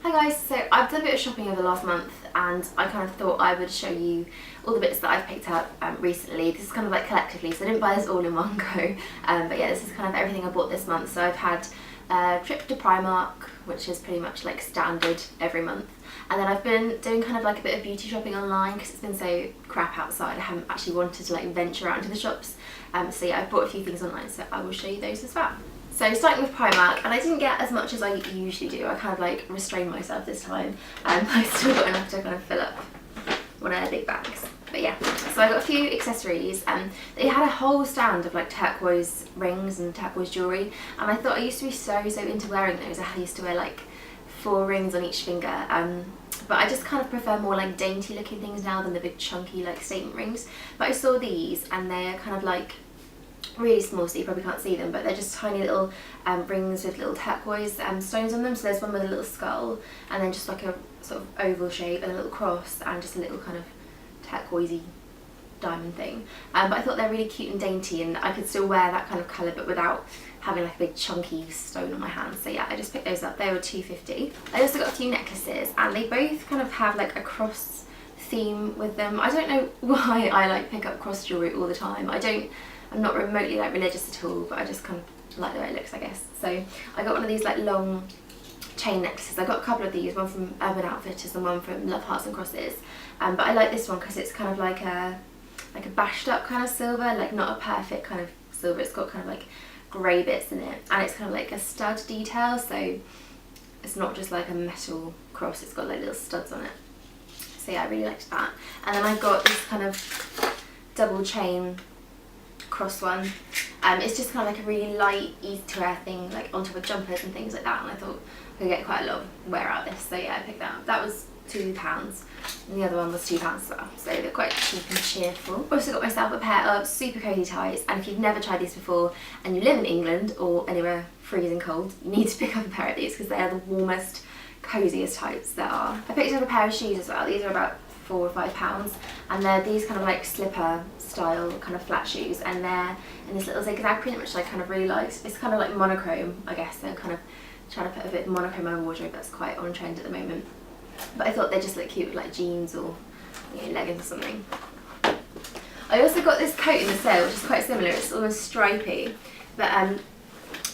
Hi guys, so I've done a bit of shopping over the last month and I kind of thought I would show you all the bits that I've picked up recently. This is kind of like collectively, so I didn't buy this all in one go, but yeah, this is kind of everything I bought this month. So I've had a trip to Primark, which is pretty much like standard every month, and then I've been doing kind of like a bit of beauty shopping online because it's been so crap outside. I haven't actually wanted to like venture out into the shops, so yeah, I've bought a few things online, so I will show you those as well. So starting with Primark, and I didn't get as much as I usually do. I kind of like restrained myself this time, and I still got enough to kind of fill up one of their big bags. But yeah, so I got a few accessories, and they had a whole stand of like turquoise rings and turquoise jewellery, and I thought I used to be so into wearing those. I used to wear like 4 rings on each finger, but I just kind of prefer more like dainty looking things now than the big chunky like statement rings. But I saw these and they're kind of like really small, so you probably can't see them, but they're just tiny little rings with little turquoise stones on them. So there's one with a little skull, and then just like a sort of oval shape and a little cross, and just a little kind of turquoisey diamond thing. But I thought they're really cute and dainty, and I could still wear that kind of colour but without having like a big chunky stone on my hand. So yeah, I just picked those up. They were $2.50. I also got a few necklaces, and they both kind of have like a cross theme with them. I don't know why I like pick up cross jewellery all the time. I'm not remotely like religious at all, but I just kind of like the way it looks, I guess. So I got one of these like long chain necklaces. I got a couple of these, one from Urban Outfitters and one from Love Hearts and Crosses. But I like this one because it's kind of like a bashed up kind of silver, like not a perfect kind of silver. It's got kind of like grey bits in it, and it's kind of like a stud detail, so it's not just like a metal cross, it's got like little studs on it. So yeah, I really liked that. And then I got this kind of double chain cross one. It's just kind of like a really light, easy to wear thing, like on top of jumpers and things like that, and I thought I could get quite a lot of wear out of this, so yeah, I picked that up. That was £2, and the other one was £2 as well, so they're quite cheap and cheerful. Also got myself a pair of super cozy ties, and if you've never tried these before and you live in England or anywhere freezing cold, you need to pick up a pair of these because they are the warmest, coziest types there are. I picked up a pair of shoes as well. These are about £4 or £5, and they're these kind of like slipper style kind of flat shoes, and they're in this little zigzag print, which I kind of really liked. It's kind of like monochrome, I guess. They're kind of trying to put a bit of monochrome on my wardrobe. That's quite on trend at the moment, but I thought they just look cute with like jeans or, you know, leggings or something. I also got this coat in the sale, which is quite similar. It's almost stripy, but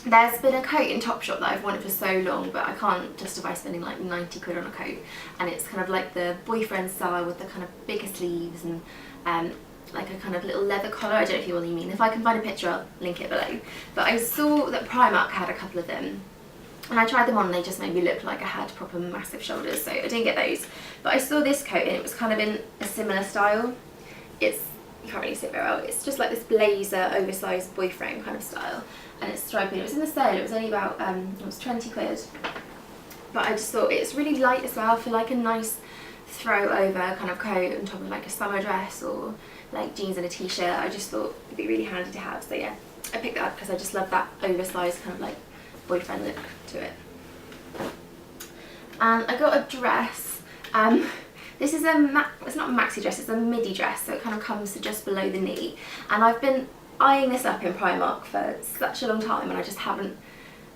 there's been a coat in Topshop that I've wanted for so long, but I can't justify spending like 90 quid on a coat, and it's kind of like the boyfriend style with the kind of bigger sleeves and like a kind of little leather collar. I don't know if you know what you mean. If I can find a picture, I'll link it below. But I saw that Primark had a couple of them, and I tried them on and they just made me look like I had proper massive shoulders, so I didn't get those. But I saw this coat and it was kind of in a similar style. You can't really see it very well. It's just like this blazer, oversized boyfriend kind of style, and it's stripy. It was in the sale. It was only about it was 20 quid. But I just thought it's really light as well for like a nice throw over kind of coat on top of like a summer dress or like jeans and a t-shirt. I just thought it'd be really handy to have. So yeah, I picked that up because I just love that oversized kind of like boyfriend look to it. And I got a dress. This is it's not a maxi dress, it's a midi dress, so it kind of comes to just below the knee. And I've been eyeing this up in Primark for such a long time, and I just haven't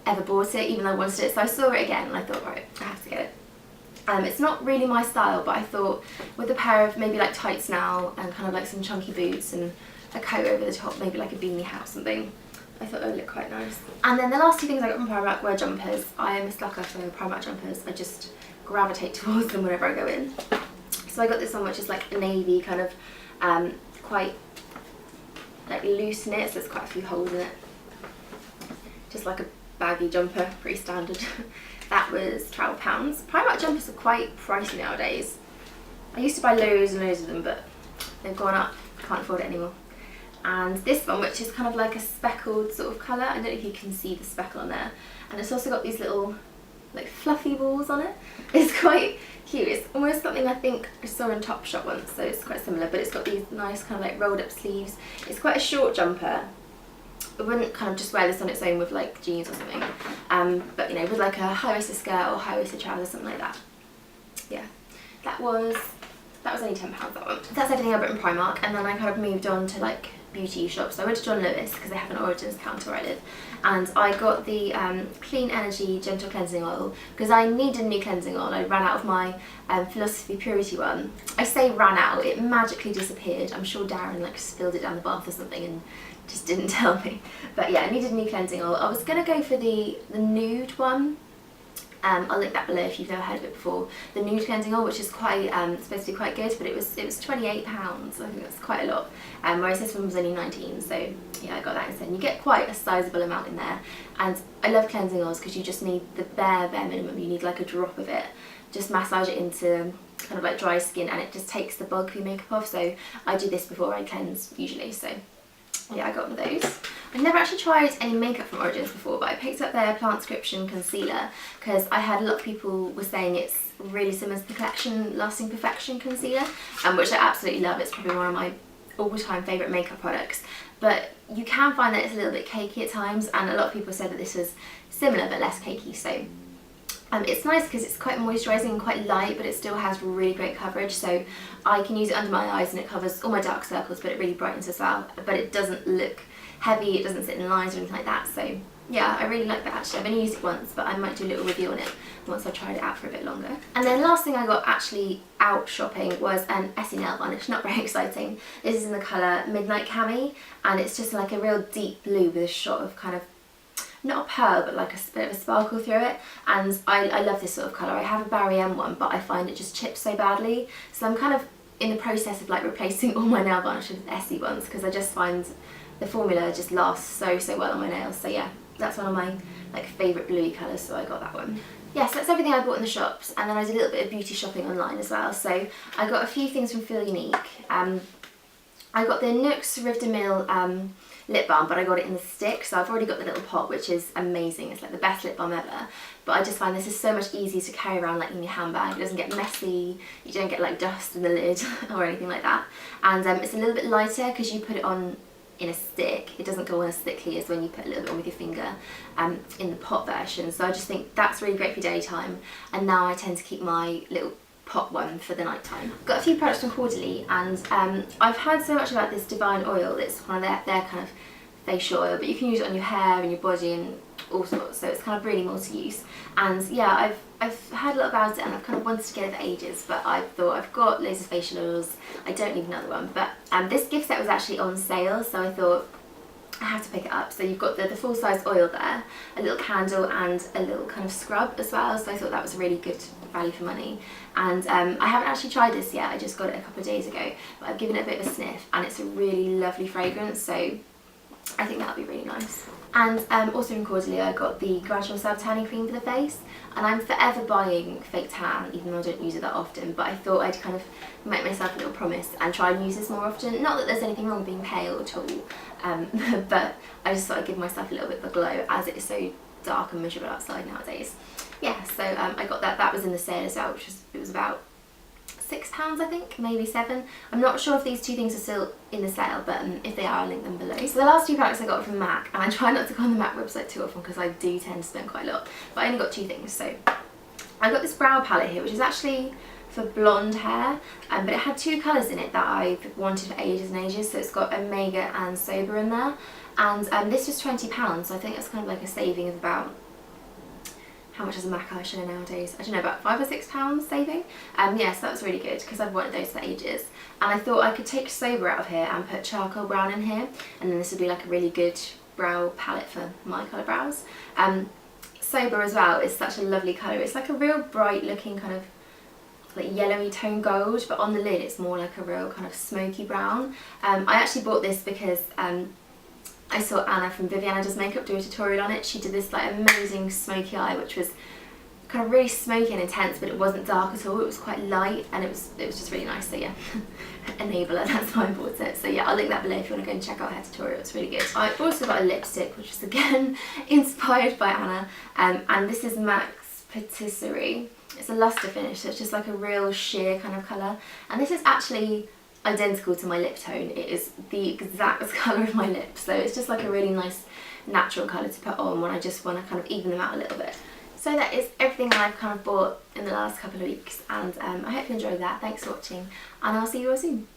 ever bought it, even though I wanted it. So I saw it again and I thought, right, I have to get it. It's not really my style, but I thought with a pair of maybe like tights now and kind of like some chunky boots and a coat over the top, maybe like a beanie hat or something, I thought it would look quite nice. And then the last 2 things I got from Primark were jumpers. I am a sucker for Primark jumpers. I just gravitate towards them whenever I go in. So I got this one, which is like a navy kind of quite like loose knit, so there's quite a few holes in it. Just like a baggy jumper, pretty standard. That was £12. Primark jumpers are quite pricey nowadays. I used to buy loads and loads of them, but they've gone up. Can't afford it anymore. And this one, which is kind of like a speckled sort of colour. I don't know if you can see the speckle on there. And it's also got these little like fluffy balls on it. It's quite cute. It's almost something I think I saw in Topshop once, so it's quite similar, but it's got these nice kind of like rolled up sleeves. It's quite a short jumper. I wouldn't kind of just wear this on its own with like jeans or something, but you know, with like a high-waisted skirt or high-waisted trousers, something like that. Yeah, that was that was only £10, that one. That's everything I bought in Primark, and then I kind of moved on to like beauty shops. So I went to John Lewis because they have an Origins counter where I live, and I got the Clean Energy Gentle Cleansing Oil because I needed a new cleansing oil. I ran out of my Philosophy Purity one. I say ran out, it magically disappeared. I'm sure Darren like spilled it down the bath or something and just didn't tell me. But yeah, I needed a new cleansing oil. I was going to go for the nude one. I'll link that below if you've never heard of it before. The nude cleansing oil, which is quite supposed to be quite good, but it was £28. I think that's quite a lot. Whereas this one was only 19, so yeah, I got that instead. And you get quite a sizable amount in there. And I love cleansing oils because you just need the bare minimum. You need like a drop of it. Just massage it into kind of like dry skin, and it just takes the bulky makeup off. So I do this before I cleanse usually. So yeah, I got one of those. I've never actually tried any makeup from Origins before, but I picked up their Plantscription concealer because I heard a lot of people were saying it's really similar to the Collection Lasting Perfection concealer, which I absolutely love. It's probably one of my all-time favourite makeup products. But you can find that it's a little bit cakey at times, and a lot of people said that this was similar but less cakey. So it's nice because it's quite moisturising and quite light, but it still has really great coverage, so I can use it under my eyes and it covers all my dark circles, but it really brightens as well. But it doesn't look heavy, it doesn't sit in lines or anything like that. So yeah, I really like that actually. I've only used it once, but I might do a little review on it once I've tried it out for a bit longer. And then last thing I got actually out shopping was an Essie nail varnish. Not very exciting. This is in the colour Midnight Cami, and it's just like a real deep blue with a shot of kind of, not a pearl, but like a bit of a sparkle through it. And I love this sort of colour. I have a Barry M one, but I find it just chips so badly. So I'm kind of in the process of like replacing all my nail varnish with Essie ones, because I just find the formula just lasts so well on my nails. So yeah, that's one of my like favourite bluey colours, so I got that one. Yes, that's everything I bought in the shops, and then I did a little bit of beauty shopping online as well. So I got a few things from Feel Unique. I got the NUXE Reve de Miel lip balm, but I got it in the stick, so I've already got the little pot, which is amazing. It's like the best lip balm ever. But I just find this is so much easier to carry around like in your handbag. It doesn't get messy, you don't get like dust in the lid or anything like that. And it's a little bit lighter because you put it on in a stick. It doesn't go on as thickly as when you put a little bit on with your finger in the pot version. So I just think that's really great for daytime, and now I tend to keep my little pot one for the night time. Got a few products from Caudalie, and I've heard so much about this Divine Oil. It's one of their kind of facial oil, but you can use it on your hair and your body and all sorts, so it's kind of really multi-use. And yeah, I've heard a lot about it, and I've kind of wanted to get it for ages, but I thought I've got loads of facial oils, I don't need another one. But this gift set was actually on sale, so I thought I have to pick it up. So you've got the full size oil there, a little candle and a little kind of scrub as well, so I thought that was really good value for money. And I haven't actually tried this yet, I just got it a couple of days ago, but I've given it a bit of a sniff, and it's a really lovely fragrance, so I think that'll be really nice. And also in Caudalie I got the Gradual Self-Tanning Cream for the face, and I'm forever buying fake tan, even though I don't use it that often, but I thought I'd kind of make myself a little promise and try and use this more often. Not that there's anything wrong with being pale at all, but I just thought I'd give myself a little bit of a glow, as it is so dark and miserable outside nowadays. Yeah, so I got that. That was in the sale as well, which was about £6 I think, maybe £7. I'm not sure if these two things are still in the sale, but if they are, I'll link them below. So the last two products I got from MAC, and I try not to go on the MAC website too often because I do tend to spend quite a lot, but I only got two things. So I got this brow palette here, which is actually for blonde hair, but it had two colours in it that I've wanted for ages and ages. So it's got Omega and Soba in there, and this was £20, so I think that's kind of like a saving of about, how much is a MAC eyeshadow nowadays? I don't know, about £5 or £6 saving. Yes, that was really good because I've wanted those for ages. And I thought I could take Soba out of here and put charcoal brown in here, and then this would be like a really good brow palette for my colour brows. Soba as well is such a lovely colour. It's like a real bright looking kind of like yellowy tone gold, but on the lid it's more like a real kind of smoky brown. I actually bought this because I saw Anna from Viviana Does Makeup do a tutorial on it. She did this like amazing smoky eye, which was kind of really smoky and intense, but it wasn't dark at all. It was quite light, and it was just really nice. So yeah, enabler, that's why I bought it. So yeah, I'll link that below if you want to go and check out her tutorial. It's really good. I also got a lipstick, which is again inspired by Anna, and this is MAC's Patisserie. It's a luster finish, so it's just like a real sheer kind of colour, and this is actually identical to my lip tone. It is the exact colour of my lips, so it's just like a really nice natural colour to put on when I just want to kind of even them out a little bit. So that is everything I've kind of bought in the last couple of weeks, and I hope you enjoyed that. Thanks for watching, and I'll see you all soon.